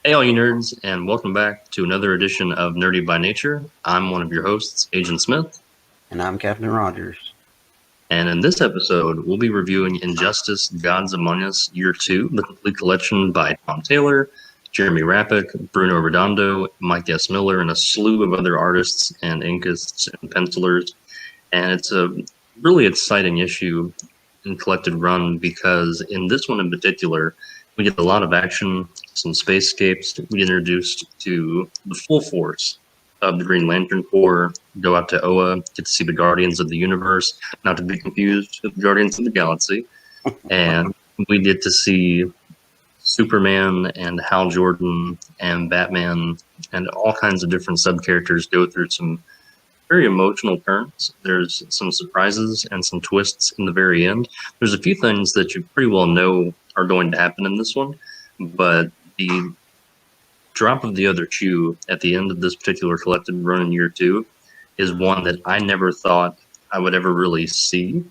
Hey, all you nerds, and welcome back to another edition of Nerdy by Nature. I'm one of your hosts, Agent Smith, And I'm Captain Rogers. and in this episode, we'll be reviewing Injustice Gods Among Us Year 2, the complete collection by Tom Taylor, Jeremy Rappick, Bruno Redondo, Mike S. Miller, and a slew of other artists and inkists and pencilers. And it's a really exciting issue and collected run because in this one in particular, we get a lot of action, some spacescapes. We get introduced to the full force of the Green Lantern Corps, go out to Oa, get to see the Guardians of the Universe, not to be confused with the Guardians of the Galaxy. And we get to see Superman and Hal Jordan and Batman and all kinds of different sub-characters go through some very emotional turns. There's some surprises and some twists in the very end. There's a few things that you pretty well know are going to happen in this one, but the drop of the other shoe at the end of this particular collected run in year 2 is one that I never thought I would ever really see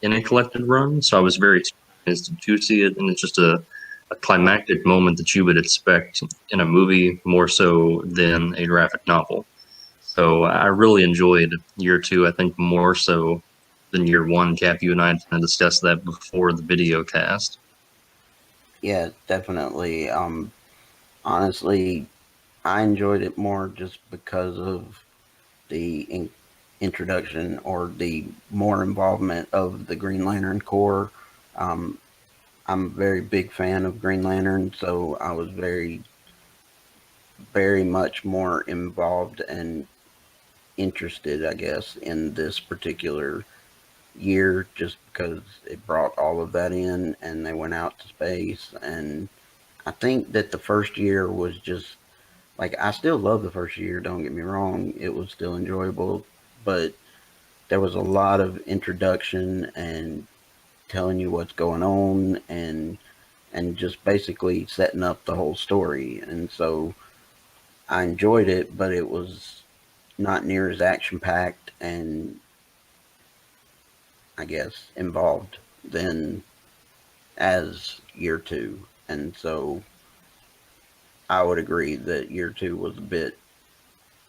in a collected run. So I was very excited to see it, and it's just a climactic moment that you would expect in a movie more so than a graphic novel. So I really enjoyed year 2, I think more so than year 1. Cap, you and I kind of discussed that before the video cast. Yeah, definitely. Honestly, I enjoyed it more just because of the introduction or the more involvement of the Green Lantern Corps. Um, I'm a very big fan of Green Lantern, so I was very much more involved and interested, I guess, in this particular year just because it brought all of that in and they went out to space. And I think that the first year was just like, I still love the first year, don't get me wrong, it was still enjoyable, but there was a lot of introduction and telling you what's going on and just basically setting up the whole story. And so I enjoyed it, but it was not near as action packed and, I guess, involved than as year 2. And so I would agree that year 2 was a bit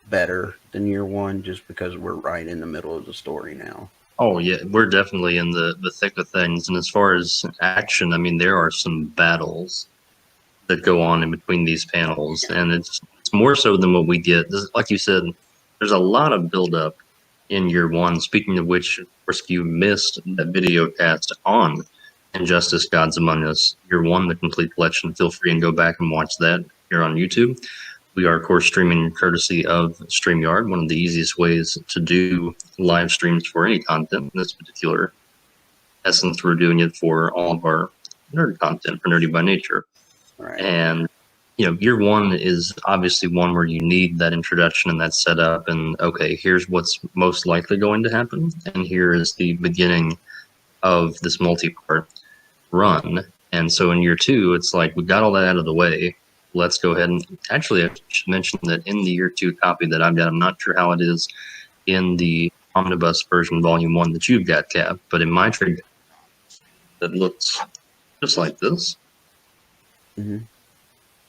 better than year 1 just because we're right in the middle of the story now. Oh yeah, we're definitely in the thick of things. And as far as action, I mean, there are some battles that go on in between these panels, and it's more so than what we get. Like you said, there's a lot of buildup in year 1. Speaking of which, of course, if you missed that video cast on Injustice Gods Among Us year 1, the complete collection, feel free and go back and watch that here on YouTube. We are, of course, streaming courtesy of StreamYard, one of the easiest ways to do live streams for any content. In this particular essence, we're doing it for all of our nerd content for Nerdy by Nature. Right. And, year 1 is obviously one where you need that introduction and that setup. And, okay, here's what's most likely going to happen. And here is the beginning of this multi-part run. And so in year 2, it's like we got all that out of the way. Let's go ahead and actually, I should mention that in the year 2 copy that I've got, I'm not sure how it is in the omnibus version, volume 1 that you've got, Cap, but in my trade, that looks just like this. Mm-hmm.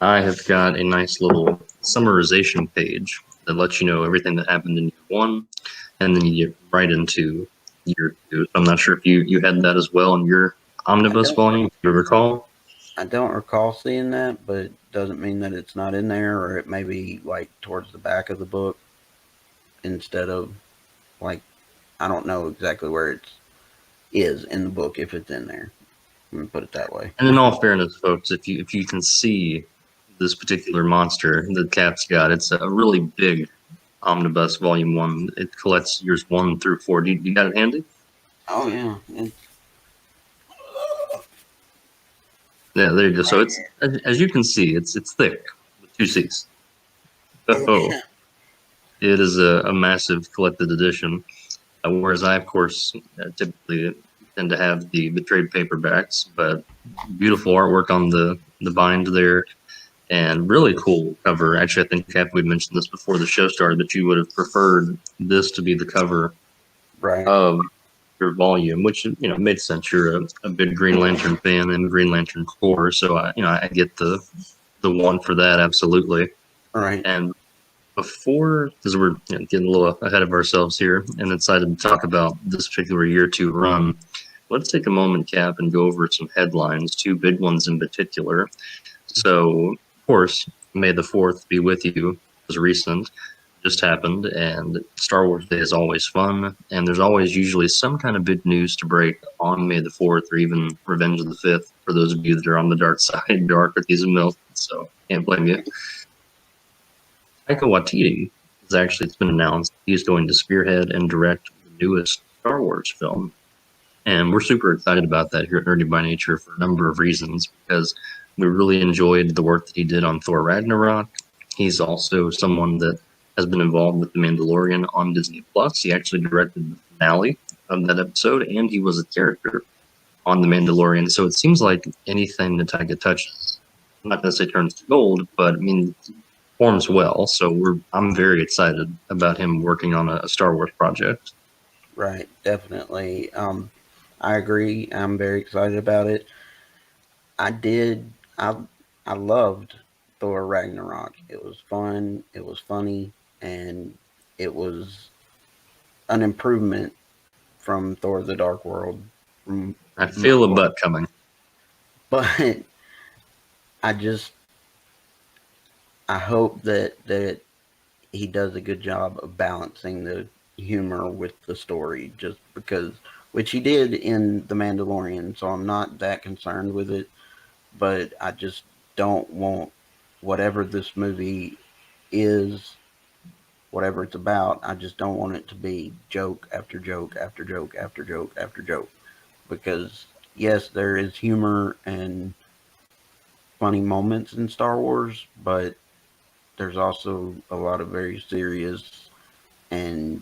I have got a nice little summarization page that lets you know everything that happened in year 1, and then you get right into year 2. I'm not sure if you had that as well in your omnibus volume, if you recall. I don't recall seeing that, but it doesn't mean that it's not in there, or it may be like towards the back of the book instead of like, I don't know exactly where it is in the book if it's in there. Let me put it that way. And in all fairness, folks, if you can see this particular monster that Cap's got, it's a really big omnibus volume 1. It collects years 1 through 4. Do you got it handy? Oh yeah. Yeah, there you go. So it's, as you can see, it's thick with 2 C's. Oh, it is a massive collected edition. Whereas I, of course, typically tend to have the trade paperbacks, but beautiful artwork on the bind there, and really cool cover. Actually, I think, Cap, we mentioned this before the show started, that you would have preferred this to be the cover of your volume, which made sense. You're a big Green Lantern fan and Green Lantern Corps, so I get the the one for that, absolutely. Right. And before, because we're getting a little ahead of ourselves here and decided to talk about this particular year two run, let's take a moment, Cap, and go over some headlines, two big ones in particular. So, of course, May the 4th be with you was recent, just happened, and Star Wars Day is always fun, and there's always usually some kind of big news to break on May the 4th or even Revenge of the 5th for those of you that are on the dark side, dark cookies and milk, so can't blame you. Taika Waititi has actually, it's been announced he's going to spearhead and direct the newest Star Wars film. And we're super excited about that here at Nerdy by Nature for a number of reasons, because we really enjoyed the work that he did on Thor Ragnarok. He's also someone that has been involved with The Mandalorian on Disney Plus. He actually directed the finale of that episode, and he was a character on The Mandalorian. So it seems like anything that Taika touches, I'm not going to say turns to gold, but I mean, performs well. So I'm very excited about him working on a Star Wars project. Right. Definitely. I agree. I'm very excited about it. I did. I loved Thor Ragnarok. It was fun. It was funny, and it was an improvement from Thor: The Dark World. From I feel a butt coming. But I just I hope that he does a good job of balancing the humor with the story, just because, which he did in The Mandalorian. So I'm not that concerned with it, but I just don't want whatever this movie is, whatever it's about. I just don't want it to be joke after joke after joke after joke after joke, because yes, there is humor and funny moments in Star Wars, but there's also a lot of very serious and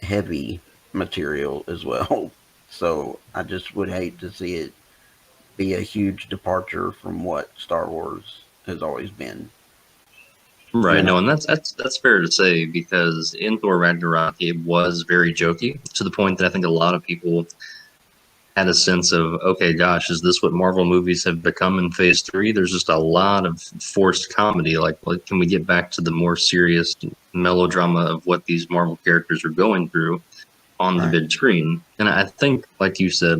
heavy material as well. So I just would hate to see it be a huge departure from what Star Wars has always been. Right, You no, know, and that's fair to say because in Thor Ragnarok it was very jokey to the point that I think a lot of people had a sense of, okay, gosh, is this what Marvel movies have become in Phase Three? There's just a lot of forced comedy. Like, can we get back to the more serious melodrama of what these Marvel characters are going through on the right, big screen? And I think, like you said,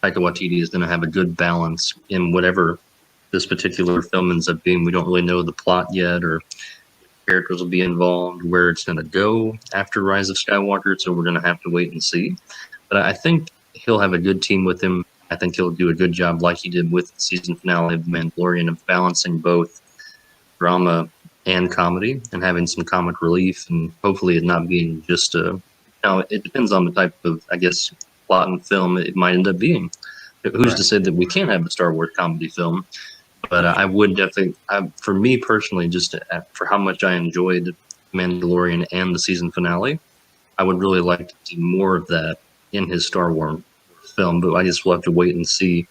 Taika Waititi is going to have a good balance in whatever this particular film ends up being. We don't really know the plot yet or characters will be involved, where it's going to go after Rise of Skywalker. So we're going to have to wait and see. But I think he'll have a good team with him. I think he'll do a good job, like he did with the season finale of The Mandalorian, of balancing both drama and comedy and having some comic relief, and hopefully it not being just a. Now it depends on the type of, I guess, plot and film it might end up being. Who's to right. say that we can't have a Star Wars comedy film? But That's I right. would definitely, for me personally, just for how much I enjoyed Mandalorian and the season finale, I would really like to see more of that in his Star Wars film. But I just will have to wait and see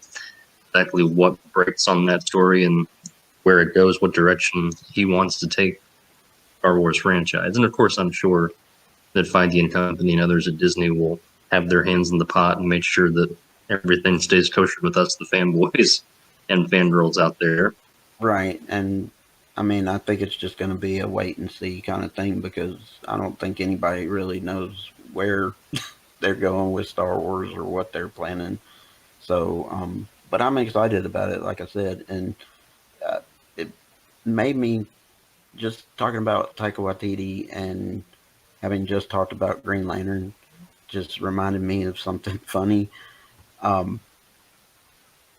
exactly what breaks on that story and where it goes, what direction he wants to take Star Wars franchise. And of course, I'm sure that Feige and company and others at Disney will have their hands in the pot and make sure that everything stays kosher with us, the fanboys and fangirls out there. Right. And I mean, I think it's just going to be a wait and see kind of thing, because I don't think anybody really knows where they're going with Star Wars or what they're planning. So, but I'm excited about it, like I said, and it made me, just talking about Taika Waititi and having just talked about Green Lantern, just reminded me of something funny. Um,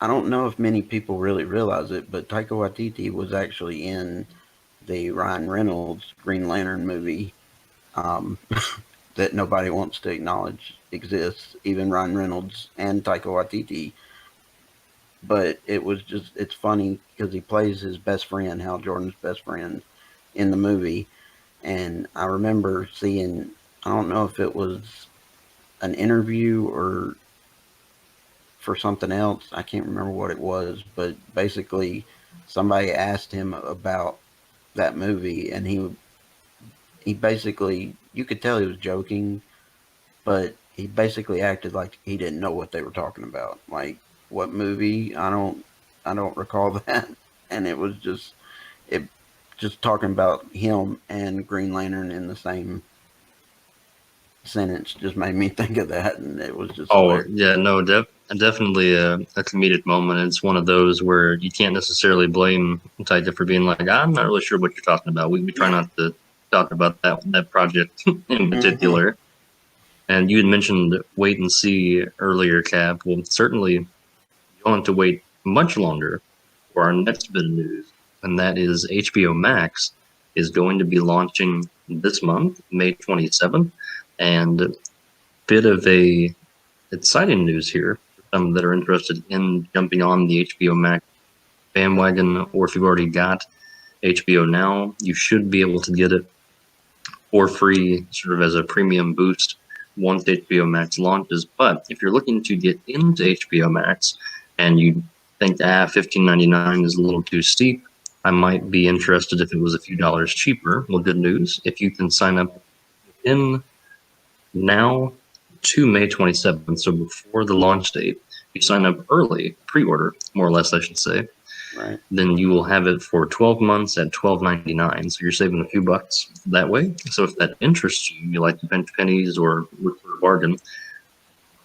I don't know if many people really realize it, but Taika Waititi was actually in the Ryan Reynolds Green Lantern movie, um, that nobody wants to acknowledge exists, even Ryan Reynolds and Taika Waititi. But it's funny because he plays his best friend, Hal Jordan's best friend, in the movie. And I remember seeing, I don't know if it was an interview or for something else. I can't remember what it was, but basically somebody asked him about that movie, and he basically, you could tell he was joking, but he basically acted like he didn't know what they were talking about. Like, what movie? I don't recall that. and it was it just talking about him and Green Lantern in the same sentence just made me think of that, and it was just Oh hilarious. yeah, no, definitely a comedic moment. It's one of those where you can't necessarily blame Taika for being like, I'm not really sure what you're talking about. We try not to talk about that project in Hmm. particular. And you had mentioned wait and see earlier, Cap. Well, certainly you don't have to wait much longer for our next bit of news, and that is HBO Max is going to be launching this month, May 27th, and bit of a exciting news here for some that are interested in jumping on the HBO Max bandwagon, or if you've already got HBO Now, you should be able to get it for free, sort of as a premium boost once HBO Max launches. But if you're looking to get into HBO Max and you think, $15.99 is a little too steep, I might be interested if it was a few dollars cheaper. Well, good news. If you can sign up in now to May 27th, so before the launch date, you sign up early, pre-order, more or less, I should say, Right. then you will have it for 12 months at $12.99. So you're saving a few bucks that way. So if that interests you, you like to pinch pennies or look for a bargain,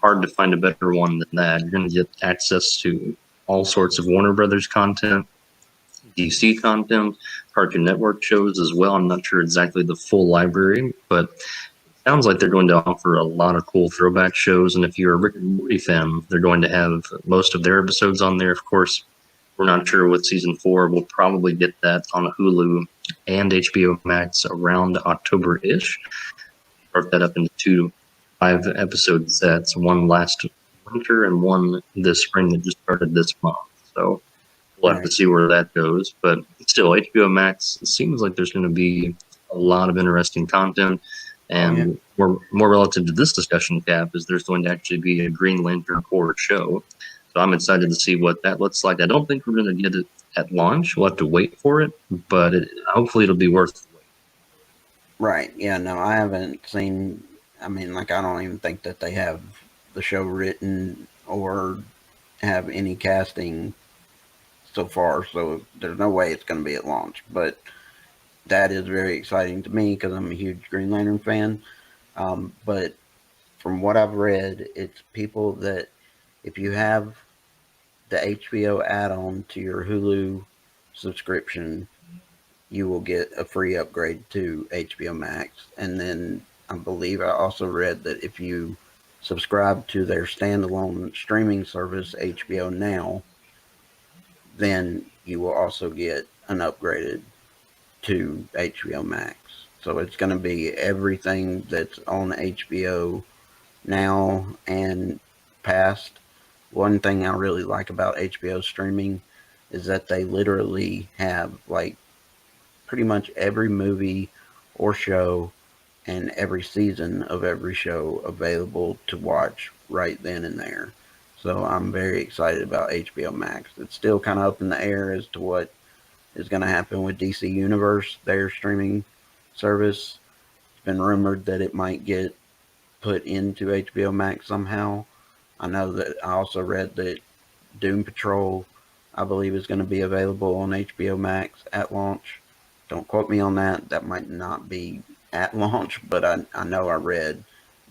hard to find a better one than that. You're going to get access to all sorts of Warner Brothers content, DC content, Cartoon Network shows as well. I'm not sure exactly the full library, but it sounds like they're going to offer a lot of cool throwback shows. And if you're a Rick and Morty fan, they're going to have most of their episodes on there. Of course, we're not sure with season 4. We'll probably get that on Hulu and HBO Max around October-ish. Broke that up into 2 5-episode sets, one last winter and one this spring that just started this month. So we'll have to Right. see where that goes. But still, HBO Max, it seems like there's going to be a lot of interesting content. Oh yeah. And more relative to this discussion, Cap, is there's going to actually be a Green Lantern Corps show. So I'm excited to see what that looks like. I don't think we're going to get it at launch. We'll have to wait for it, but hopefully it'll be worth the wait. Right. Yeah. No, I haven't seen. I mean, like, I don't even think that they have the show written or have any casting so far. So there's no way it's going to be at launch. But that is very exciting to me because I'm a huge Green Lantern fan. But from what I've read, it's people that if you have the HBO add-on to your Hulu subscription, you will get a free upgrade to HBO Max. And then I believe I also read that if you subscribe to their standalone streaming service, HBO Now, then you will also get an upgraded to HBO Max. So it's going to be everything that's on HBO Now and past. One thing I really like about HBO streaming is that they literally have like pretty much every movie or show and every season of every show available to watch right then and there. So I'm very excited about HBO Max. It's still kind of up in the air as to what is going to happen with DC Universe, their streaming service. It's been rumored that it might get put into HBO Max somehow. I know that I also read that Doom Patrol, I believe, is going to be available on HBO Max at launch. Don't quote me on that. That might not be at launch, but I know I read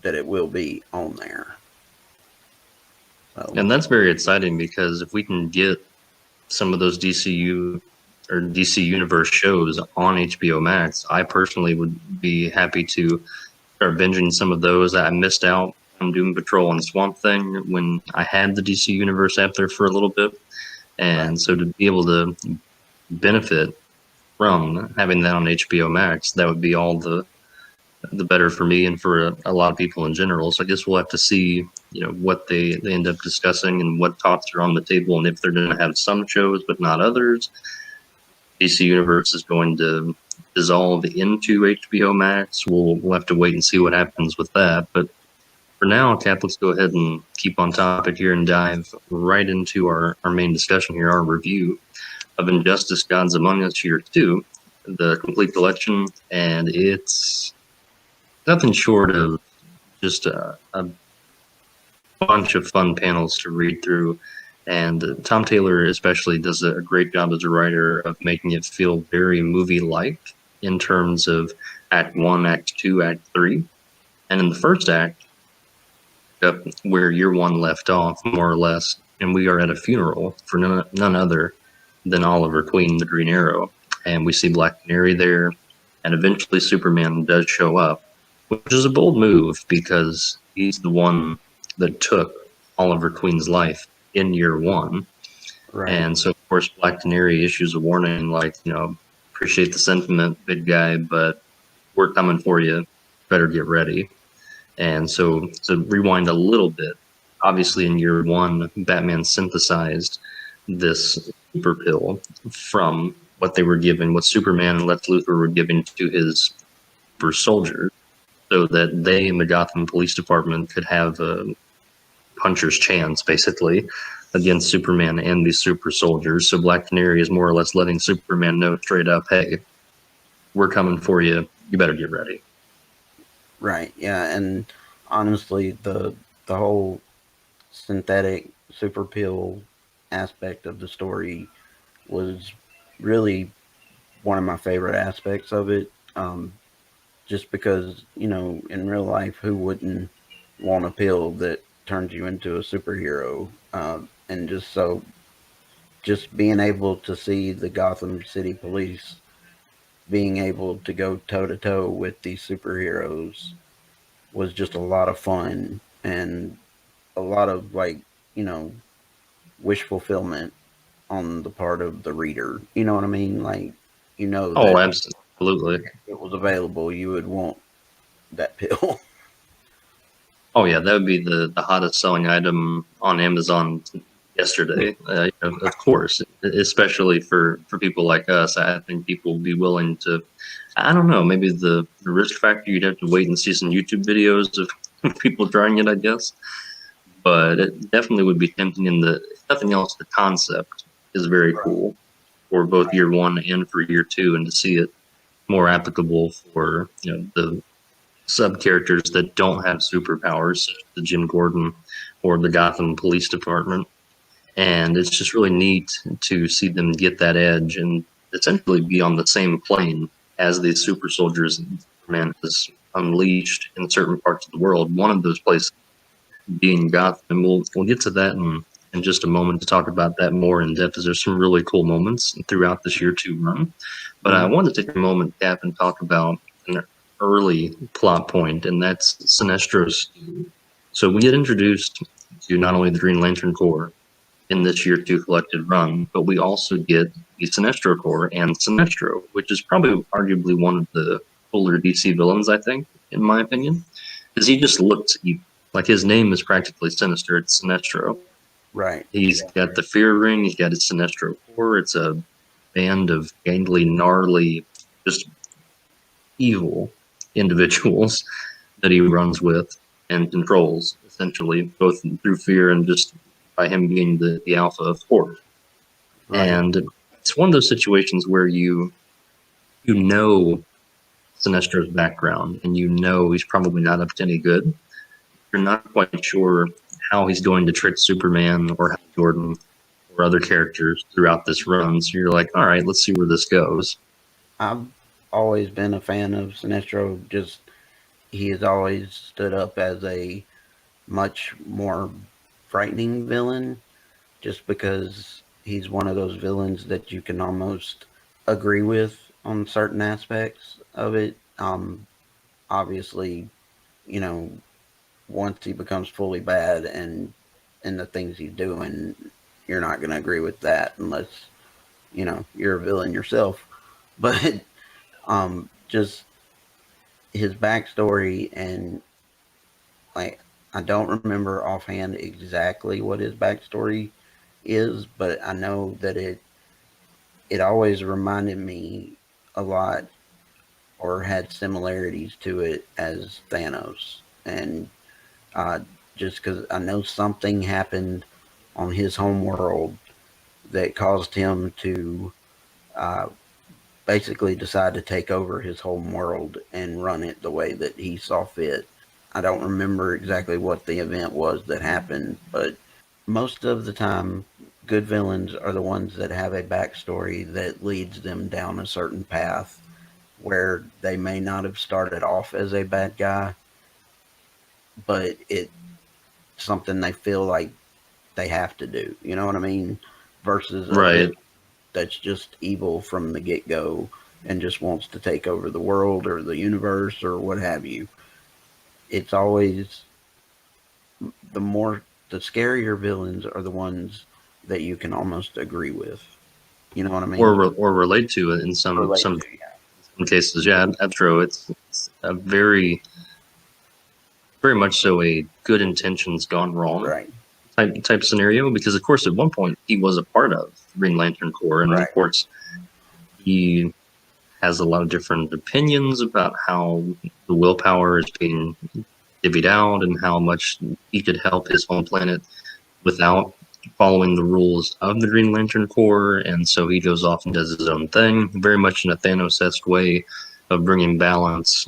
that it will be on there. So, And that's very exciting because if we can get some of those DCU or DC Universe shows on HBO Max, I personally would be happy to start binging some of those. I missed out on Doom Patrol and Swamp Thing when I had the DC Universe app there for a little bit. right, And so to be able to benefit from having that on HBO Max, that would be all the better for me and for a lot of people in general. So I guess we'll have to see, what they end up discussing and what talks are on the table, and if they're going to have some shows but not others. DC Universe is going to dissolve into HBO Max. We'll have to wait and see what happens with that. But for now, Cap, let's go ahead and keep on topic here and dive right into our main discussion here, our review of Injustice Gods Among Us Year 2, the complete collection, and it's nothing short of just a bunch of fun panels to read through. And Tom Taylor especially does a great job as a writer of making it feel very movie-like in terms of Act 1, Act 2, Act 3. And in the first act, where year one left off, more or less, and we are at a funeral for none other than Oliver Queen, the Green Arrow. And we see Black Canary there, and eventually Superman does show up, which is a bold move because he's the one that took Oliver Queen's life in year one. Right. And so, of course, Black Canary issues a warning like, appreciate the sentiment, big guy, but we're coming for you. Better get ready. And so, to rewind a little bit, obviously in year one, Batman synthesized this super pill from what they were given, what Superman and Lex Luthor were giving to his super soldiers, so that they in the Gotham Police Department could have a puncher's chance, basically, against Superman and these super soldiers. So Black Canary is more or less letting Superman know straight up, hey, we're coming for you. You better get ready. Right. Yeah. And honestly, the whole synthetic super pill aspect of the story was really one of my favorite aspects of it. Just because, in real life, who wouldn't want a pill that turns you into a superhero? And just being able to see the Gotham City Police being able to go toe to toe with these superheroes was just a lot of fun and a lot of wish fulfillment on the part of the reader. You know what I mean? Like, Oh, that absolutely. if it was available, you would want that pill. Oh yeah, that would be the hottest selling item on Amazon yesterday. Of course, especially for people like us, I think people would be willing to. I don't know, maybe the risk factor. You'd have to wait and see some YouTube videos of people trying it, I guess. But it definitely would be tempting. In the if nothing else, the concept is very cool for both year one and for year two, and to see it more applicable for the sub characters that don't have superpowers, such as the Jim Gordon or the Gotham Police Department. And it's just really neat to see them get that edge and essentially be on the same plane as these super soldiers Superman has unleashed in certain parts of the world. One of those places being Gotham. And we'll get to that in just a moment to talk about that more in depth, as there's some really cool moments throughout this year two run. But I wanted to take a moment, Cap, and talk about an early plot point, and that's Sinestro's. So we get introduced to not only the Green Lantern Corps in this year two collected run, but we also get the Sinestro Corps and Sinestro, which is probably arguably one of the cooler DC villains, I think, in my opinion, because he just looks evil. Like his name is practically sinister. It's Sinestro. Right. He's got the fear ring. He's got his Sinestro Corps. It's a band of gangly, gnarly, just evil individuals that he runs with and controls, essentially, both through fear and just by him being the alpha of course. Right. And it's one of those situations where you know Sinestro's background and he's probably not up to any good. You're not quite sure how he's going to trick Superman or Hal Jordan or other characters throughout this run. So you're like, all right, let's see where this goes. I've always been a fan of Sinestro. Just he has always stood up as a much more frightening villain, just because he's one of those villains that you can almost agree with on certain aspects of it. Obviously, you know, once he becomes fully bad and the things he's doing, you're not going to agree with that unless you're a villain yourself. But just his backstory and like I don't remember offhand exactly what his backstory is, but I know that it always reminded me a lot or had similarities to it as Thanos, and uh, just because I know something happened on his home world that caused him to uh, basically decide to take over his home world and run it the way that he saw fit. I don't remember exactly what the event was that happened, but most of the time, good villains are the ones that have a backstory that leads them down a certain path where they may not have started off as a bad guy, but it's something they feel like they have to do. You know what I mean? Versus a Right. villain that's just evil from the get go and just wants to take over the world or the universe or what have you. It's always the more the scarier villains are the ones that you can almost agree with. You know what I mean? Or relate to it in Relate some to, yeah. cases. Yeah, that's true. It's a very much so a good intentions gone wrong Right. type scenario, because of course at one point he was a part of Green Lantern Corps, and of Right. course he has a lot of different opinions about how the willpower is being divvied out and how much he could help his home planet without following the rules of the Green Lantern Corps, and so he goes off and does his own thing, very much in a Thanos-esque way of bringing balance,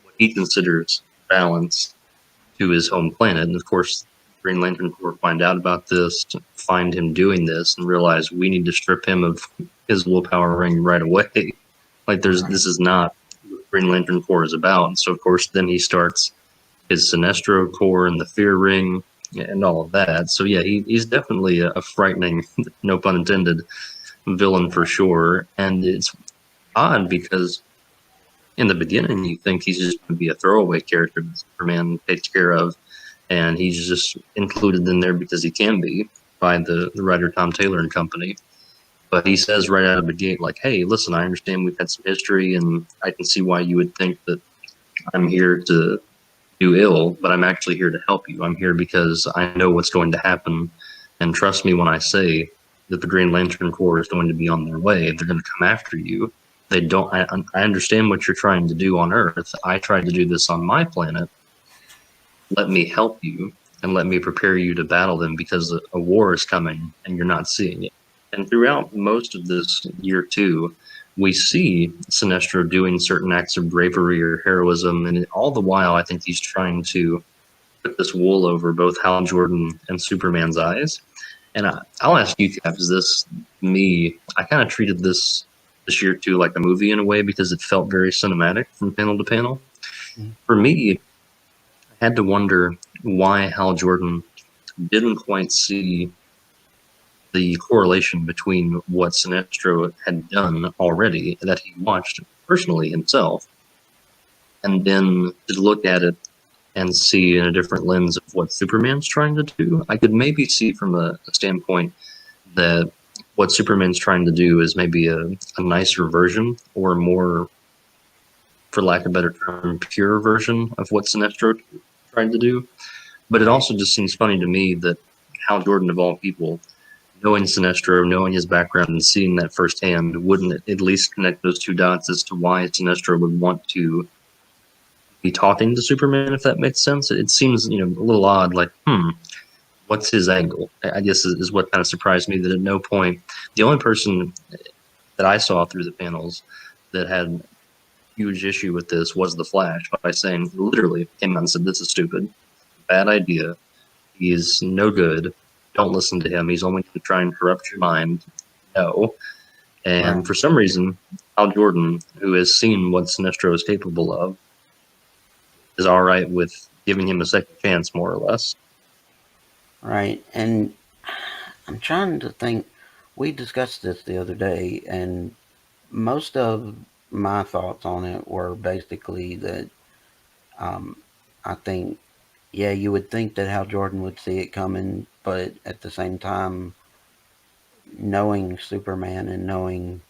what he considers balance, to his home planet. And of course, Green Lantern Corps find out about this, find him doing this, and realize we need to strip him of his willpower ring right away. Like Right. this is not what Green Lantern Corps is about. And so of course then he starts his Sinestro Corps and the Fear Ring and all of that. So yeah, he's definitely a frightening, no pun intended, villain for sure. And it's odd because in the beginning you think he's just going to be a throwaway character that Superman takes care of, and he's just included in there because he can be by the writer Tom Taylor and company. But he says right out of the gate, like, "Hey, listen, I understand we've had some history, and I can see why you would think that I'm here to do ill, but I'm actually here to help you. I'm here because I know what's going to happen, and trust me when I say that the Green Lantern Corps is going to be on their way. They're going to come after you. They don't. I understand what you're trying to do on Earth. I tried to do this on my planet. Let me help you and let me prepare you to battle them because a war is coming and you're not seeing it." And throughout most of this year two, we see Sinestro doing certain acts of bravery or heroism, and all the while, I think he's trying to put this wool over both Hal Jordan and Superman's eyes. And I'll ask you, Cap, is this me? I kind of treated this year two like a movie in a way because it felt very cinematic from panel to panel. Mm-hmm. For me, I had to wonder why Hal Jordan didn't quite see the correlation between what Sinestro had done already that he watched personally himself, and then to look at it and see in a different lens of what Superman's trying to do. I could maybe see from a standpoint that what Superman's trying to do is maybe a nicer version or more, for lack of a better term, pure version of what Sinestro tried to do. But it Right. also just seems funny to me that Hal Jordan, of all people, knowing Sinestro, knowing his background, and seeing that firsthand, wouldn't at least connect those two dots as to why Sinestro would want to be talking to Superman, if that makes sense. It seems, a little odd, like, what's his angle? I guess is what kind of surprised me, that at no point, the only person that I saw through the panels that had huge issue with this was the Flash, by saying, literally came out and said, "This is stupid, bad idea. He's no good. Don't listen to him. He's only going to try and corrupt your mind." No. And Right. for some reason, Al Jordan, who has seen what Sinestro is capable of, is all right with giving him a second chance, more or less. Right. And I'm trying to think. We discussed this the other day, and most of my thoughts on it were basically that um, I think, yeah, you would think that Hal Jordan would see it coming, but at the same time, knowing Superman and knowing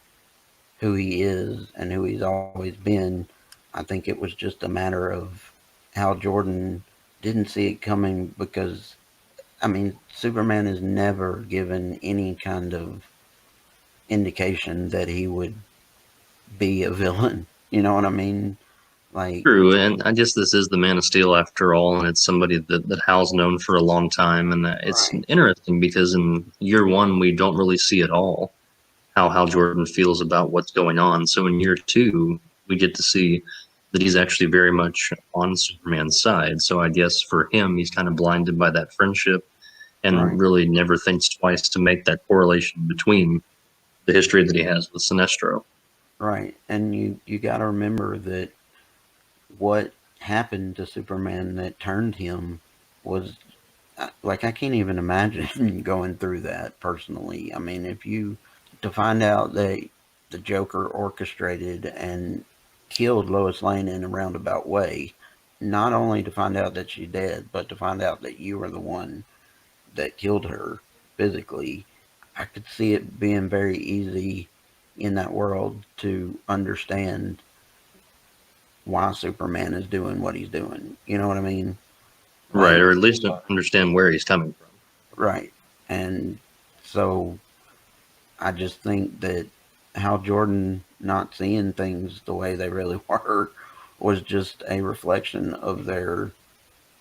who he is and who he's always been, I think it was just a matter of Hal Jordan didn't see it coming because, I mean, Superman is never given any kind of indication that he would be a villain. You know what I mean? Like, True, and I guess this is the Man of Steel after all, and it's somebody that Hal's known for a long time, and it's right, interesting because in year one we don't really see at all how Hal Jordan feels about what's going on. So in year two we get to see that he's actually very much on Superman's side. So I guess for him he's kind of blinded by that friendship, and really never thinks twice to make that correlation between the history that he has with Sinestro. Right. And you got to remember that what happened to Superman that turned him was like I can't even imagine going through that personally. I mean, if you to find out that the Joker orchestrated and killed Lois Lane in a roundabout way, not only to find out that she's dead, but to find out that you were the one that killed her physically, I could see it being very easy in that world to understand why Superman is doing what he's doing. You know what I mean? Right, Like, or at least understand where he's coming from. right. And so I just think that Hal Jordan not seeing things the way they really were was just a reflection of their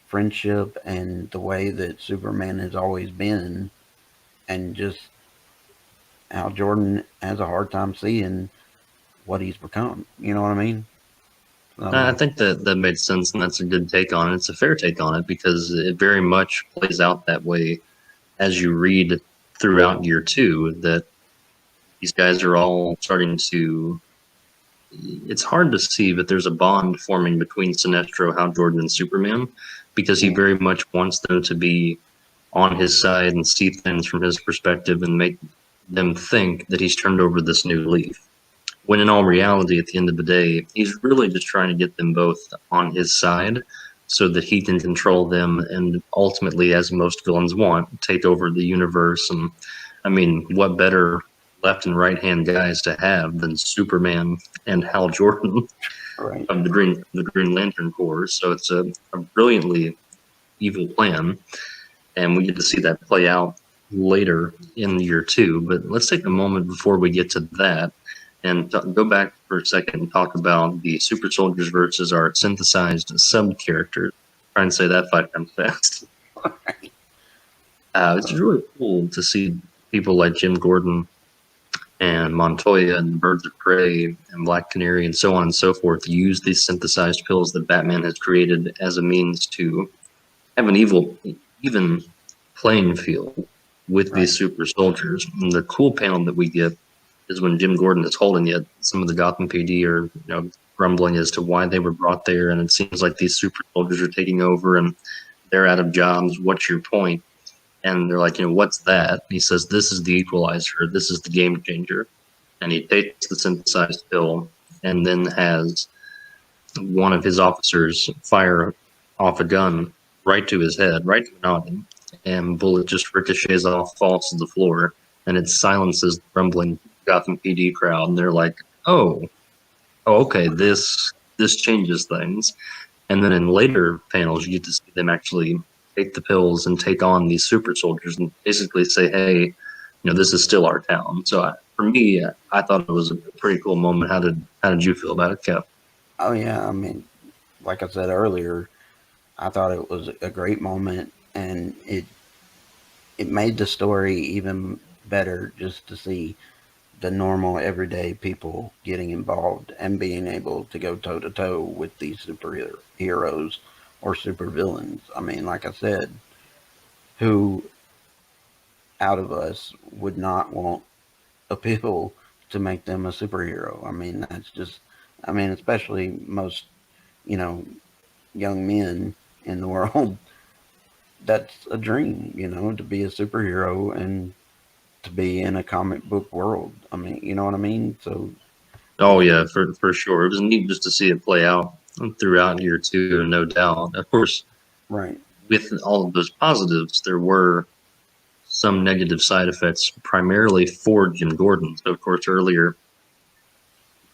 friendship and the way that Superman has always been, and just Hal Jordan has a hard time seeing what he's become. You know what I mean? I So, think that made sense, and that's a good take on it. It's a fair take on it because it very much plays out that way as you read throughout year two, that these guys are all starting to. It's hard to see, but there's a bond forming between Sinestro, Hal Jordan, and Superman because he yeah, very much wants them to be on his side and see things from his perspective and make them think that he's turned over this new leaf. When in all reality, at the end of the day, he's really just trying to get them both on his side so that he can control them and ultimately, as most villains want, take over the universe. And I mean, what better left and right hand guys to have than Superman and Hal Jordan right, of the Green Lantern Corps? So it's a brilliantly evil plan, and we get to see that play out later in year two. But let's take a moment before we get to that and go back for a second and talk about the super soldiers versus our synthesized sub characters. Try and say that 5 times fast. It's really cool to see people like Jim Gordon and Montoya and Birds of Prey and Black Canary and so on and so forth use these synthesized pills that Batman has created as a means to have an even playing field with right, these super soldiers. And the cool panel that we get is when Jim Gordon is holding it. Some of the Gotham PD are grumbling as to why they were brought there, and it seems like these super soldiers are taking over and they're out of jobs. What's your point? And they're like, what's that? And he says, this is the equalizer. This is the game changer. And he takes the synthesized pill and then has one of his officers fire off a gun right to his head, right to the noggin, and bullet just ricochets off, falls to the floor, and it silences the rumbling Gotham PD crowd. And they're like, okay, this changes things. And then in later panels, you get to see them actually take the pills and take on these super soldiers and basically say, hey, this is still our town. So for me, I thought it was a pretty cool moment. How did you feel about it, Kev? oh yeah. I mean, like I said earlier, I thought it was a great moment, and it made the story even better just to see the normal everyday people getting involved and being able to go toe to toe with these superheroes or supervillains. I mean, like I said, who out of us would not want a pill to make them a superhero? I mean, that's just, I mean, especially most, you know, young men in the world, that's a dream, to be a superhero and to be in a comic book world. I mean, you know what I mean? So Oh it's yeah, for sure. It was neat just to see it play out throughout year two, no doubt. Of course, right, with all of those positives, there were some negative side effects, primarily for Jim Gordon. So, of course, earlier,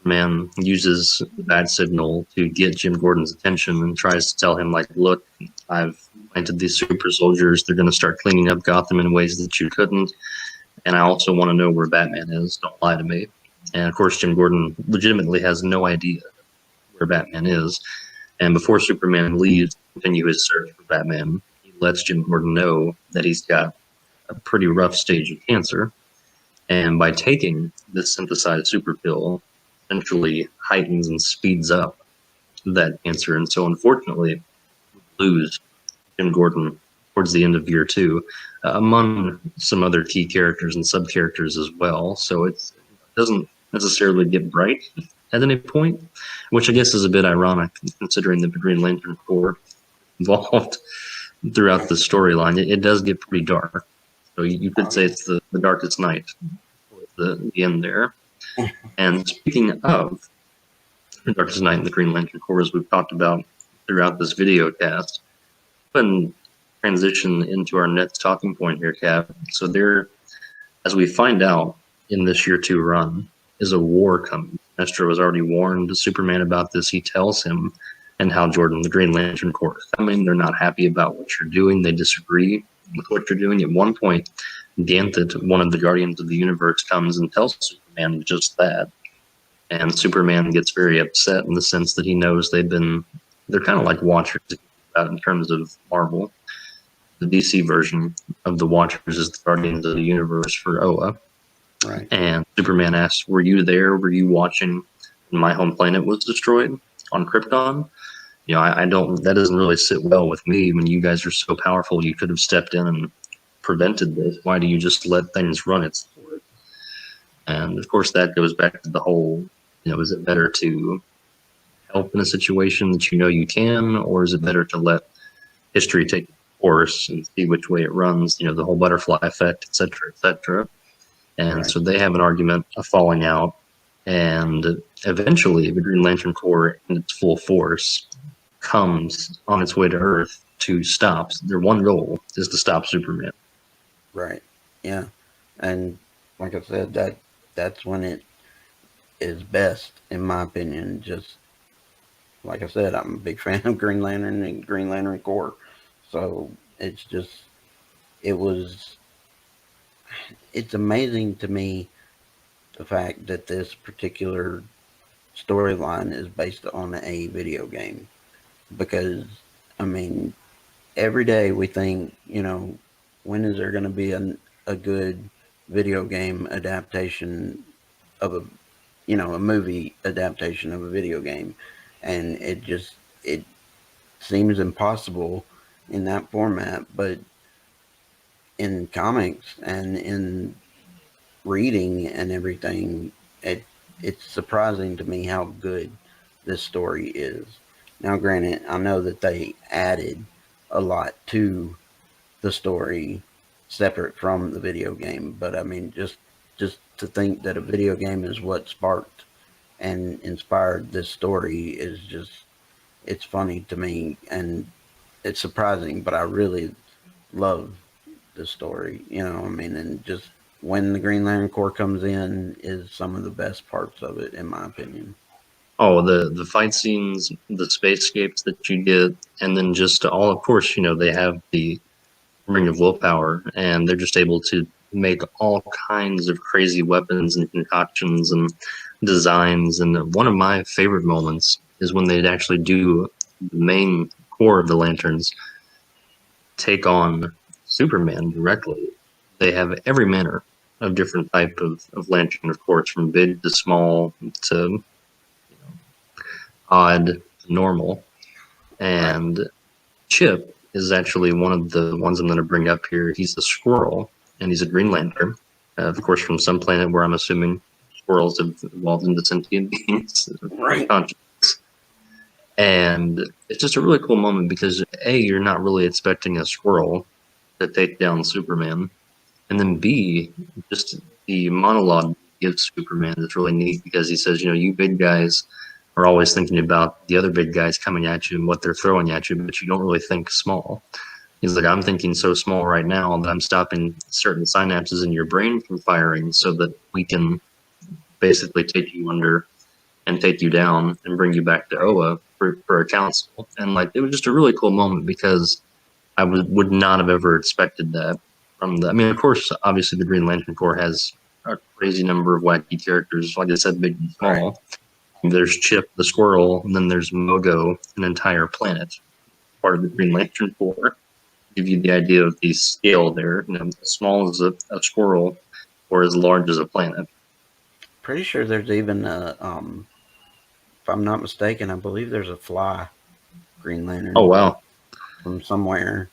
man uses the bat signal to get Jim Gordon's attention and tries to tell him, like, look, I've planted these super soldiers. They're going to start cleaning up Gotham in ways that you couldn't. And I also want to know where Batman is. Don't lie to me. And of course, Jim Gordon legitimately has no idea where Batman is. And before Superman leaves to continue his search for Batman, he lets Jim Gordon know that he's got a pretty rough stage of cancer. And by taking this synthesized super pill, essentially heightens and speeds up that cancer. And so, unfortunately, we lose Jim Gordon towards the end of year 2, among some other key characters and sub characters as well. So it doesn't necessarily get bright at any point, which I guess is a bit ironic considering the Green Lantern Corps involved throughout the storyline. It does get pretty dark. So you could say it's the darkest night, the end there. And speaking of the darkest night in the Green Lantern Corps, as we've talked about throughout this video cast, and transition into our next talking point here, Cap. So there, as we find out in this year 2 run, is a war coming. Sinestro has already warned Superman about this. He tells him and Hal Jordan, the Green Lantern Corps is coming. They're not happy about what you're doing. They disagree with what you're doing. At one point, Ganthet, one of the Guardians of the Universe, comes and tells Superman just that. And Superman gets very upset in the sense that he knows they're kind of like Watchers in terms of Marvel. The DC version of the Watchers is the Guardians of the Universe for Oa. Right. And Superman asks, were you there? Were you watching when my home planet was destroyed on Krypton? You know, I don't, that doesn't really sit well with me. When you guys are so powerful, you could have stepped in and prevented this. Why do you just let things run its course? And of course, that goes back to the whole, you know, is it better to help in a situation that you know you can, or is it better to let history take its course and see which way it runs, you know, the whole butterfly effect, et cetera, et cetera. And Right. so they have an argument, a falling out, and eventually the Green Lantern Corps in its full force comes on its way to Earth to stop. Their one goal is to stop Superman. Right. Yeah. And like I said, that's when it is best, in my opinion. Just like I said, I'm a big fan of Green Lantern and Green Lantern Corps. So it's just, it's amazing to me the fact that this particular storyline is based on a video game. Because, I mean, every day we think, you know, when is there going to be a good video game adaptation of a, you know, a movie adaptation of a video game? And it seems impossible in that format, but in comics and in reading and everything, it's surprising to me how good this story is. Now, granted, I know that they added a lot to the story separate from the video game, but I mean, just to think that a video game is what sparked and inspired this story is just, it's funny to me, and it's surprising, but I really love the story, you know. I mean, and just when the Green Lantern Corps comes in is some of the best parts of it, in my opinion. Oh, the fight scenes, the spacescapes that you get, and then just all, of course, you know, they have the ring of willpower, and they're just able to make all kinds of crazy weapons and concoctions and designs. And one of my favorite moments is when they'd actually do the main core of the lanterns take on Superman directly. They have every manner of different type of lantern, of course, from big to small to odd to normal. And Chip is actually one of the ones I'm going to bring up here. He's a squirrel, and he's a Green Lantern. Of course, from some planet where I'm assuming squirrels have evolved into sentient beings. Right. And it's just a really cool moment because, A, you're not really expecting a squirrel to take down Superman. And then, B, just the monologue gives Superman is really neat because he says, you know, you big guys are always thinking about the other big guys coming at you and what they're throwing at you, but you don't really think small. He's like, I'm thinking so small right now that I'm stopping certain synapses in your brain from firing so that we can basically take you under and take you down and bring you back to Oa for a council. And like, it was just a really cool moment because I would not have ever expected that from the, I mean, of course, obviously the Green Lantern Corps has a crazy number of wacky characters, like I said, big and small. Right. There's Chip the squirrel, and then there's Mogo, an entire planet, part of the Green Lantern Corps. Give you the idea of the scale there, you know, as small as a squirrel or as large as a planet. Pretty sure there's even a, if I'm not mistaken, I believe there's a fly Green Lantern. Oh, wow. From somewhere.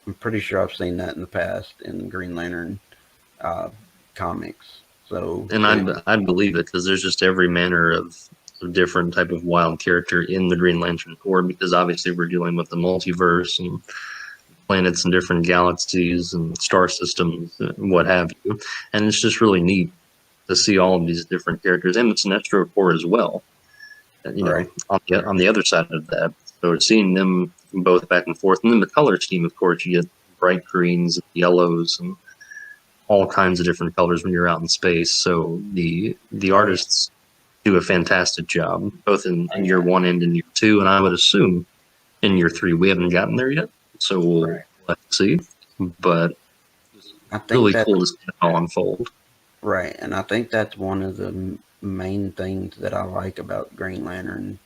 I'm pretty sure I've seen that in the past in Green Lantern uh, comics. So And I'd believe it because there's just every manner of different type of wild character in the Green Lantern Corps, because obviously we're dealing with the multiverse and planets and different galaxies and star systems and what have you. And it's just really neat to see all of these different characters and the Sinestro Corps as well. You know, right, on the other side of that. So seeing them both back and forth, and then the color scheme, of course, you get bright greens and yellows and all kinds of different colors when you're out in space. So the oh yeah, artists do a fantastic job, both oh in year yeah, one and in year two, and I would assume in year three. We haven't gotten there yet, so we'll right. have to see. But it's I think really that cool to see it all unfold. right, and I think that's one of the main things that I like about Green Lantern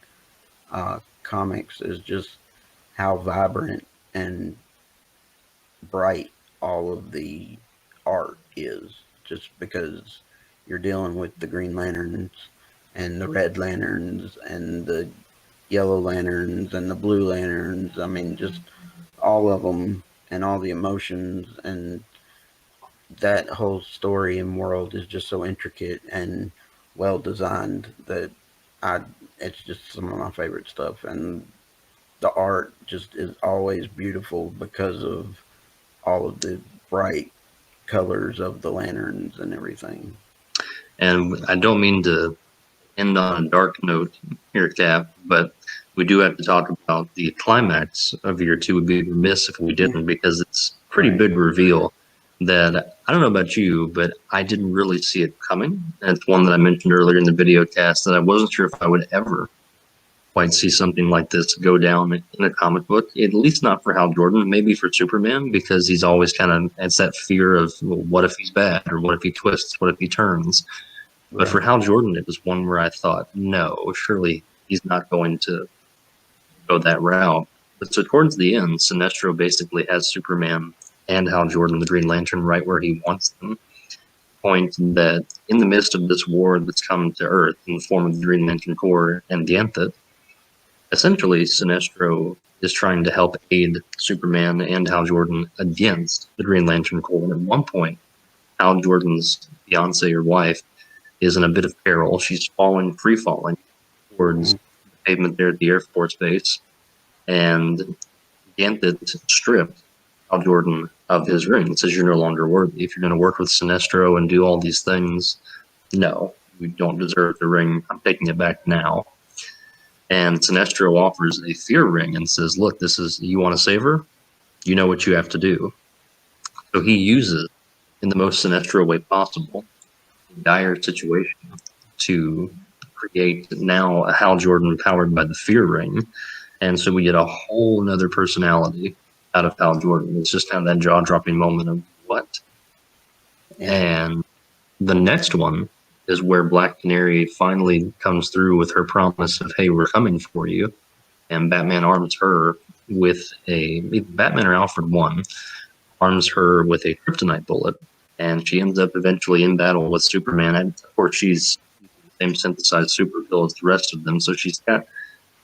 comics is just how vibrant and bright all of the art is. Just because you're dealing with the Green Lanterns and the Red Lanterns and the Yellow Lanterns and the Blue Lanterns. I mean, just all of them and all the emotions and that whole story and world is just so intricate and well designed that I it's just some of my favorite stuff, and the art just is always beautiful because of all of the bright colors of the lanterns and everything. And I don't mean to end on a dark note here, Cap, but we do have to talk about the climax of year two. Would be remiss if we didn't, because it's a pretty Right. big reveal that I don't know about you, but I didn't really see it coming. And it's one that I mentioned earlier in the video cast that I wasn't sure if I would ever quite see something like this go down in a comic book, at least not for Hal Jordan, maybe for Superman, because he's always kind of, it's that fear of, well, what if he's bad, or what if he twists, what if he turns. But for Right. Hal Jordan, it was one where I thought, no, surely he's not going to go that route. But so towards the end, Sinestro basically has Superman and Hal Jordan, the Green Lantern, right where he wants them. Point that in the midst of this war that's come to Earth in the form of the Green Lantern Corps and Ganthet, essentially Sinestro is trying to help aid Superman and Hal Jordan against the Green Lantern Corps. And at one point, Hal Jordan's fiance or wife is in a bit of peril. She's free falling towards Mhm. the pavement there at the Air Force Base. And Gambit stripped Hal Jordan of his ring. It says, you're no longer worthy. If you're going to work with Sinestro and do all these things, no, you don't deserve the ring. I'm taking it back now. And Sinestro offers a fear ring and says, look, this is, you want to save her? You know what you have to do. So he uses, in the most Sinestro way possible, a dire situation to create now a Hal Jordan powered by the fear ring. And so we get a whole another personality out of Hal Jordan. It's just kind of that jaw dropping moment of what? Yeah. And the next one is where Black Canary finally comes through with her promise of, hey, we're coming for you. And Batman arms her with Batman or Alfred one arms her with a kryptonite bullet. And she ends up eventually in battle with Superman. And of course, she's the same synthesized super pill as the rest of them. So she's got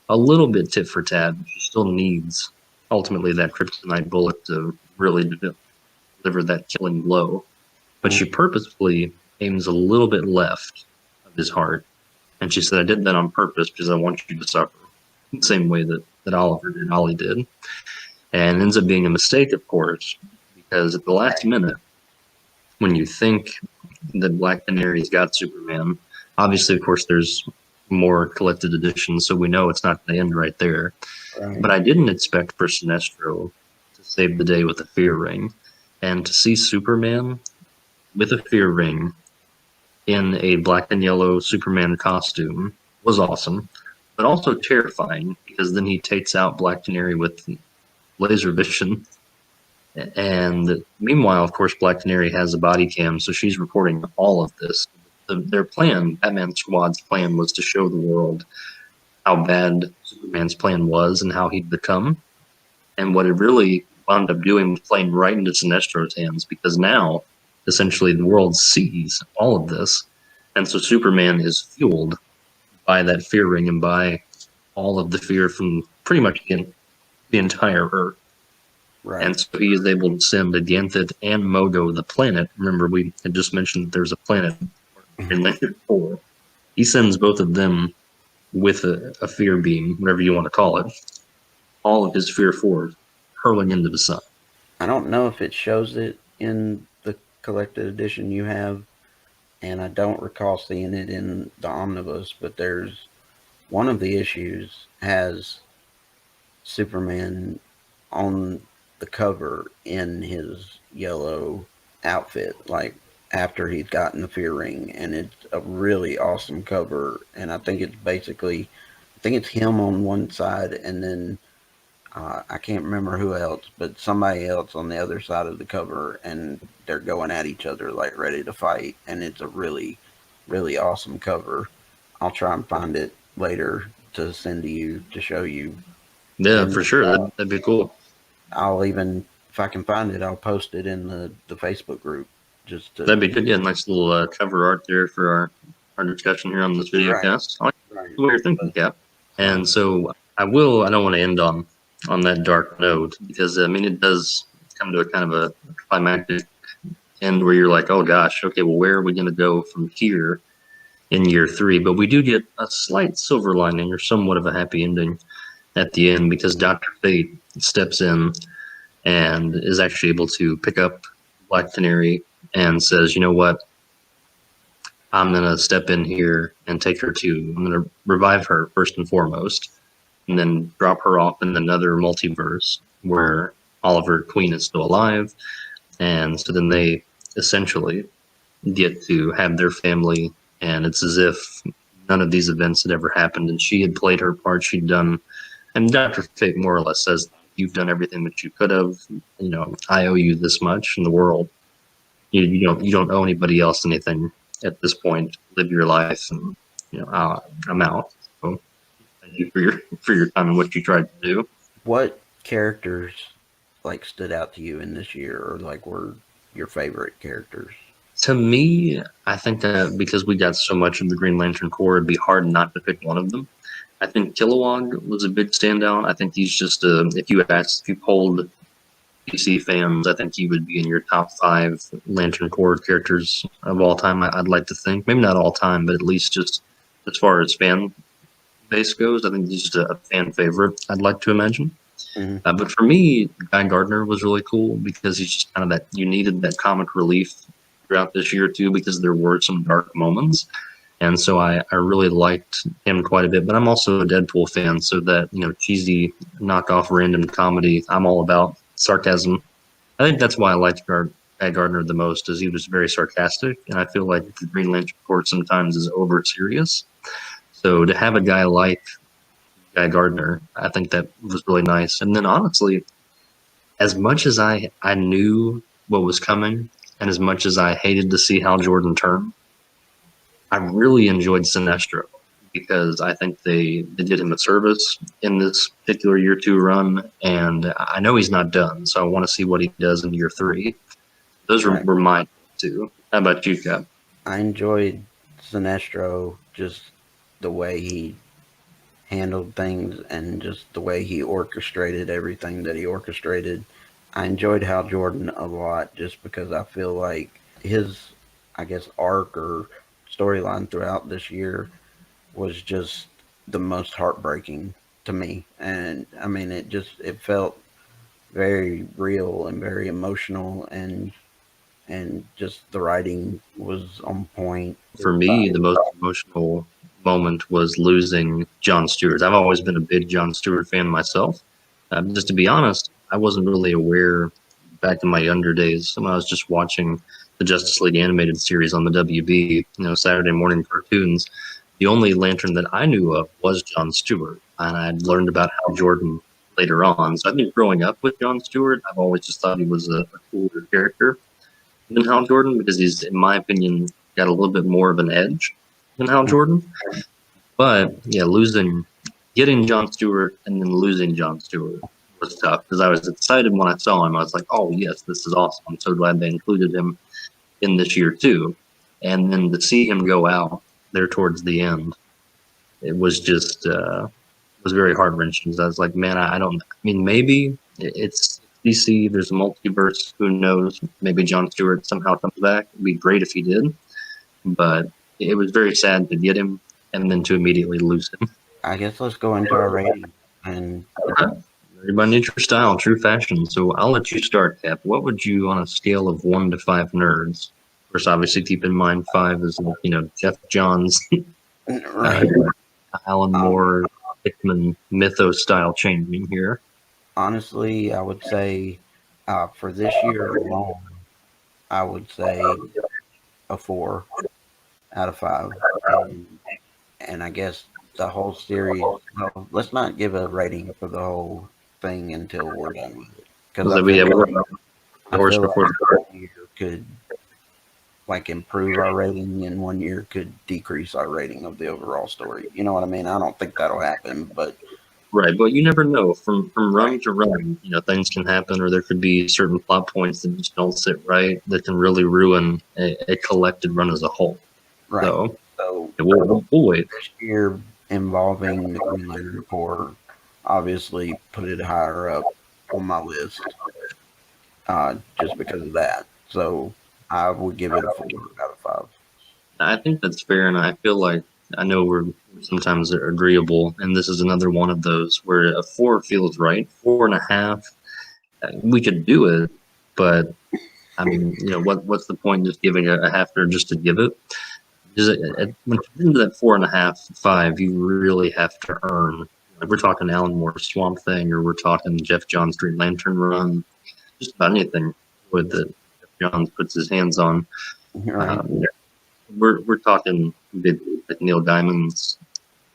a little bit tit for tat. She still needs ultimately that kryptonite bullet to really deliver that killing blow. But she purposefully aims a little bit left of his heart. And she said, I did that on purpose because I want you to suffer. The same way that Oliver did, Ollie did. And it ends up being a mistake, of course, because at the last minute, when you think that Black Canary's got Superman, obviously, of course, there's more collected editions, so we know it's not going to end right there. Right. But I didn't expect for Sinestro to save the day with a fear ring. And to see Superman with a fear ring in a black and yellow Superman costume was awesome, but also terrifying because then he takes out Black Canary with laser vision. And meanwhile, of course, Black Canary has a body cam, so she's recording all of this. Their plan, Batman Squad's plan, was to show the world how bad Superman's plan was and how he'd become. And what it really wound up doing was playing right into Sinestro's hands, because now, essentially, the world sees all of this. And so Superman is fueled by that fear ring and by all of the fear from pretty much the entire Earth. Right. And so he is able to send Ganthet and Mogo the planet. Remember, we had just mentioned that there's a planet in Lantern 4. He sends both of them with a fear beam, whatever you want to call it, all of his fear force hurling into the sun. I don't know if it shows it in the collected edition you have, and I don't recall seeing it in the omnibus, but there's one of the issues has Superman on the cover in his yellow outfit, like after he'd gotten the fear ring, and it's a really awesome cover. And I think it's basically, I think it's him on one side, and then I can't remember who else, but somebody else on the other side of the cover, and they're going at each other like ready to fight, and it's a really, really awesome cover. I'll try and find it later to send to you to show you. Yeah, And for sure. That'd be cool. I'll even, if I can find it, I'll post it in the Facebook group just to. That'd be good. Yeah, nice little cover art there for our discussion here on this video Right, cast. I like right. what you're thinking, Cap. So, And so I don't want to end on that dark note because, I mean, it does come to a kind of a climactic end where you're like, oh gosh, okay, well, where are we going to go from here in year 3? But we do get a slight silver lining or somewhat of a happy ending at the end because Dr. Fate steps in and is actually able to pick up Black Canary and says, you know what, I'm going to step in here and take her to, I'm going to revive her first and foremost, and then drop her off in another multiverse where Oliver Queen is still alive. And so then they essentially get to have their family, and it's as if none of these events had ever happened, and she had played her part. She'd done, and Dr. Fate more or less says, you've done everything that you could have. You know, I owe you this much in the world. You don't owe anybody else anything at this point. Live your life, and I'm out. So thank you for your time and what you tried to do. what characters like stood out to you in this year, or like were your favorite characters? To me, I think that because we got so much of the Green Lantern Corps, it'd be hard not to pick one of them. I think Kilowog was a big standout. I think he's just if you polled DC fans, I think he would be in your top 5 Lantern Corps characters of all time. I'd like to think, maybe not all time, but at least just as far as fan base goes, I think he's just a fan favorite. I'd like to imagine. Mm-hmm. But for me, Guy Gardner was really cool because he's just kind of that, you needed that comic relief throughout this year too, because there were some dark moments. And so I really liked him quite a bit. But I'm also a Deadpool fan, so that, cheesy knockoff random comedy, I'm all about sarcasm. I think that's why I liked Guy Gardner the most, is he was very sarcastic, and I feel like the Green Lantern Corps sometimes is over serious. So to have a guy like Guy Gardner, I think that was really nice. And then honestly, as much as I knew what was coming, and as much as I hated to see Hal Jordan turn, I really enjoyed Sinestro because I think they did him a service in this particular year 2 run, and I know he's not done, so I want to see what he does in year 3. Those Right. were my 2. How about you, Cap? I enjoyed Sinestro, just the way he handled things and just the way he orchestrated everything that he orchestrated. I enjoyed Hal Jordan a lot just because I feel like his, I guess, arc or storyline throughout this year was just the most heartbreaking to me. And I mean, it felt very real and very emotional, and just the writing was on point. For me, the most emotional moment was losing Jon Stewart. I've always been a big Jon Stewart fan myself. Just to be honest, I wasn't really aware back in my younger days when I was just watching the Justice League animated series on the WB, Saturday morning cartoons. The only Lantern that I knew of was Jon Stewart, and I'd learned about Hal Jordan later on. So I think growing up with Jon Stewart, I've always just thought he was a cooler character than Hal Jordan because he's, in my opinion, got a little bit more of an edge than Hal Jordan. But yeah, getting Jon Stewart and then losing Jon Stewart was tough because I was excited when I saw him. I was like, oh yes, this is awesome. I'm so glad they included him in this year too. And then to see him go out there towards the end, it was just was very heart wrenching. I was like, man, I don't. I mean, maybe it's DC, there's a multiverse. Who knows? Maybe Jon Stewart somehow comes back. It'd be great if he did, but it was very sad to get him and then to immediately lose him. I guess let's go into our rating. And Everybody needs your style, true fashion. So I'll let you start, Cap. What would you, on a scale of 1 to 5 nerds? Of course, obviously, keep in mind 5 is, Jeff Johns, uh, right. Alan Moore, Hickman mythos style changing here. Honestly, I would say for this year alone, I would say a 4 out of 5. And I guess the whole series. Well, let's not give a rating for the whole thing until we're done with it, because So, yeah, we're the I horse feel before like the cart. 1 year could like improve our rating, and 1 year could decrease our rating of the overall story. You know what I mean? I don't think that'll happen, but Right, but you never know. From run right, to run, things can happen, or there could be certain plot points that just don't sit right that can really ruin a collected run as a whole. right. So So yeah, we'll wait. this year involving the Green Lantern Corps obviously put it higher up on my list, just because of that. So I would give it a 4 out of 5. I think that's fair, and I feel like I know we're sometimes agreeable, and this is another one of those where a 4 feels right. 4.5, we could do it, but I mean, what's the point just giving a half or just to give it? Because when you get into that 4.5, 5, you really have to earn. Like we're talking Alan Moore Swamp Thing, or we're talking Jeff Johns Green Lantern run, just about anything with that Jeff Johns puts his hands on. Right. We're talking like Neil Gaiman's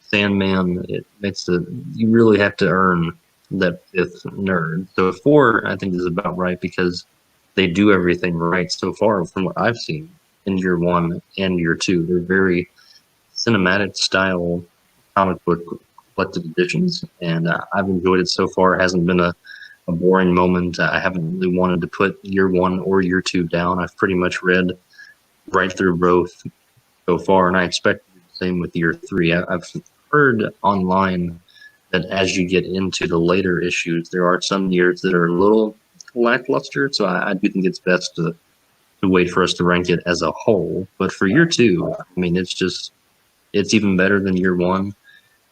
Sandman. It makes you really have to earn that 5th nerd. So a 4, I think, is about right because they do everything right so far from what I've seen in year 1 and year 2. They're very cinematic style comic book collected editions, and I've enjoyed it so far. It hasn't been a boring moment. I haven't really wanted to put year 1 or year 2 down. I've pretty much read right through both so far, and I expect the same with year 3. I've heard online that as you get into the later issues, there are some years that are a little lackluster. So I do think it's best to wait for us to rank it as a whole. But for year 2, I mean, it's even better than year 1,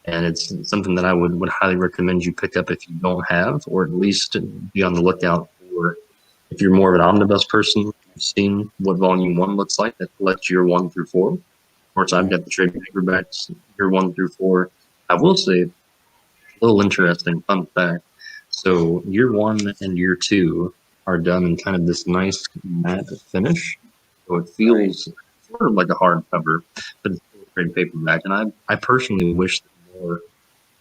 and it's something that I would highly recommend you pick up if you don't have, or at least be on the lookout for. If you're more of an omnibus person, you've seen what volume 1 looks like. That collects year 1 through 4. Of course, I've got the trade paperbacks year 1 through 4. I will say, a little interesting fun fact. So year 1 and year 2 are done in kind of this nice matte finish. So it Right. feels sort of like a hardcover, but it's still a trade paperback. And I personally wish that more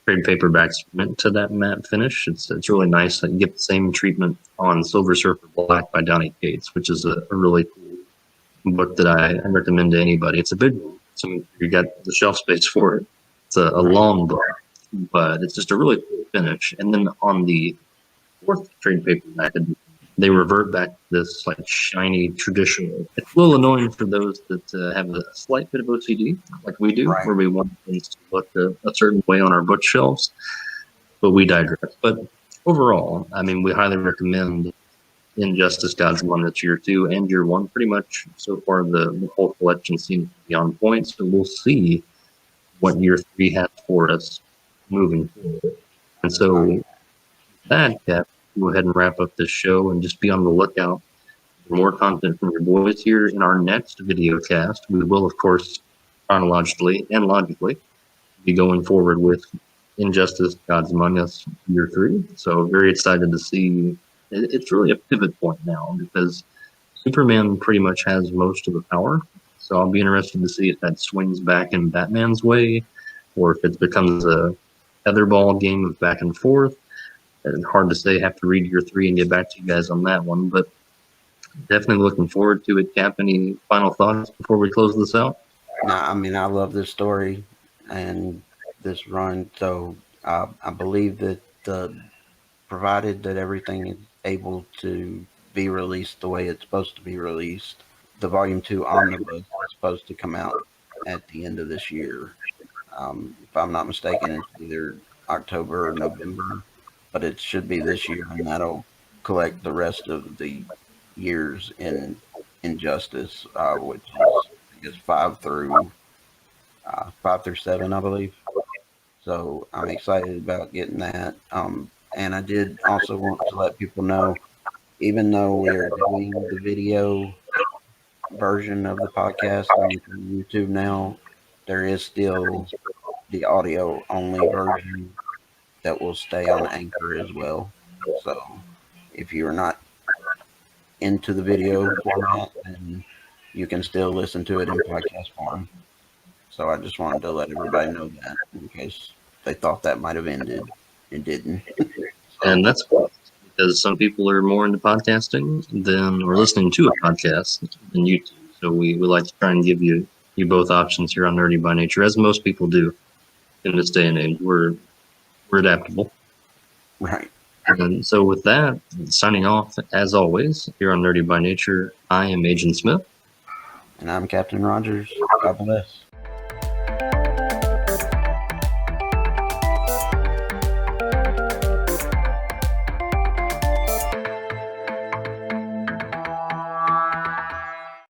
trade paperbacks went to that matte finish. It's really nice that you get the same treatment on Silver Surfer Black by Donny Cates, which is a really cool book that I recommend to anybody. It's a big one, so you got the shelf space for it. It's a Right. long book, but it's just a really cool finish. And then on the 4th trade paperback, they revert back to this like shiny traditional. It's a little annoying for those that have a slight bit of OCD, like we do, Right. where we want things to look a certain way on our bookshelves. But we digress. But overall, I mean, we highly recommend Injustice: Gods Among Us year 2 and year 1. Pretty much so far, the whole collection seems to be on point. So we'll see what year 3 has for us moving forward. And so that, Cap, go ahead and wrap up this show and just be on the lookout for more content from your boys here in our next video cast. We will, of course, chronologically and logically be going forward with Injustice: Gods Among Us year 3. So very excited to see. It's really a pivot point now because Superman pretty much has most of the power. So I'll be interested to see if that swings back in Batman's way or if it becomes a featherball game of back and forth. And hard to say. Have to read year 3 and get back to you guys on that one. But definitely looking forward to it. Cap, any final thoughts before we close this out? No, I mean, I love this story and this run. So I believe that provided that everything is able to be released the way it's supposed to be released, the Volume 2 Omnibus is supposed to come out at the end of this year. If I'm not mistaken, it's either October or November, but it should be this year, and that'll collect the rest of the years in Injustice, which is I guess 5 through 7, I believe. So I'm excited about getting that. And I did also want to let people know, even though we are doing the video version of the podcast on YouTube now, there is still the audio only version that will stay on Anchor as well. So if you're not into the video format, then you can still listen to it in podcast form. So I just wanted to let everybody know that in case they thought that might have ended. It didn't. So, And that's cool, because some people are more into podcasting than or listening to a podcast than YouTube. So we like to try and give you both options here on Nerdy by Nature, as most people do in this day and age. We're adaptable. right. And so with that, signing off as always here on Nerdy by Nature, I am Agent Smith. And I'm Captain Rogers. God bless.